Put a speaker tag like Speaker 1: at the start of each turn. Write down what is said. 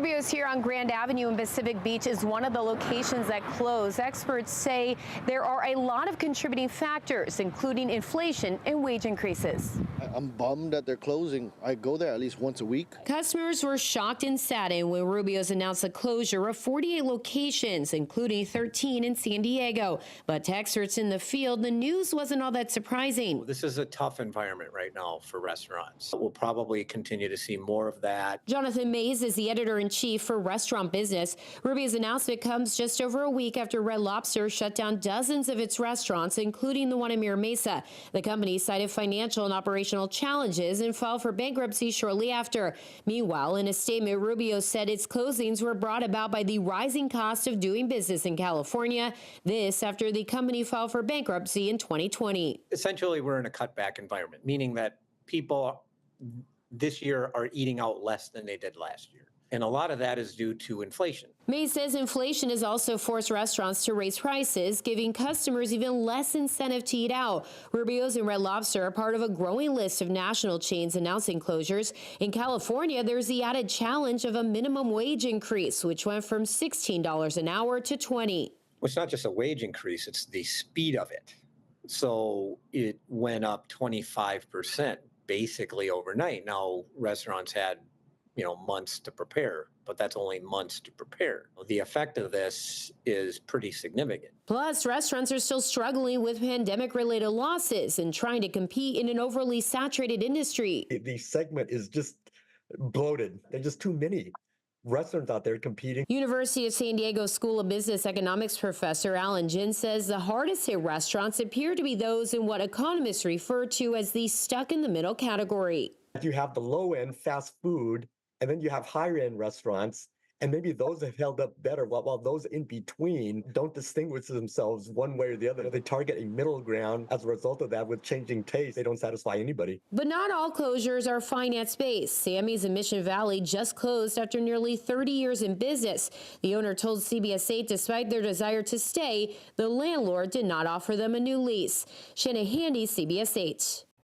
Speaker 1: Rubio's here on Grand Avenue in Pacific Beach is one of the locations that closed. Experts say there are a lot of contributing factors, including inflation and wage increases.
Speaker 2: I'm bummed that they're closing. I go there at least once a week.
Speaker 1: Customers were shocked and saddened when Rubio's announced the closure of 48 locations, including 13 in San Diego. But to experts in the field, the news wasn't all that surprising.
Speaker 3: This is a tough environment right now for restaurants. We'll probably continue to see more of that.
Speaker 1: Jonathan Mays is the editor-in-chief for Restaurant Business. Rubio's announcement comes just over a week after Red Lobster shut down dozens of its restaurants, including the one in Mira Mesa. The company cited financial and operational challenges and filed for bankruptcy shortly after. Meanwhile, in a statement, Rubio said its closings were brought about by the rising cost of doing business in California. This after the company filed for bankruptcy in 2020.
Speaker 3: Essentially, we're in a cutback environment, meaning that people this year are eating out less than they did last year. And a lot of that is due to inflation.
Speaker 1: Mays says inflation has also forced restaurants to raise prices, giving customers even less incentive to eat out. Rubio's and Red Lobster are part of a growing list of national chains announcing closures. In California, there's the added challenge of a minimum wage increase, which went from $16 an hour to $20.
Speaker 3: It's not just a wage increase, it's the speed of it. So it went up 25% basically overnight. Now, restaurants had months to prepare, but that's only months to prepare. The effect of this is pretty significant.
Speaker 1: Plus, restaurants are still struggling with pandemic-related losses and trying to compete in an overly saturated industry.
Speaker 4: The segment is just bloated. There's just too many restaurants out there competing.
Speaker 1: University of San Diego School of Business Economics professor Alan Jin says the hardest hit restaurants appear to be those in what economists refer to as the stuck-in-the-middle category.
Speaker 4: You have the low-end fast food, and then you have higher-end restaurants, and maybe those have held up better, while those in between don't distinguish themselves one way or the other. They target a middle ground. As a result of that, with changing tastes, they don't satisfy anybody.
Speaker 1: But not all closures are finance-based. Sammy's in Mission Valley just closed after nearly 30 years in business. The owner told CBS 8 despite their desire to stay, the landlord did not offer them a new lease. Shanna Handy, CBS 8.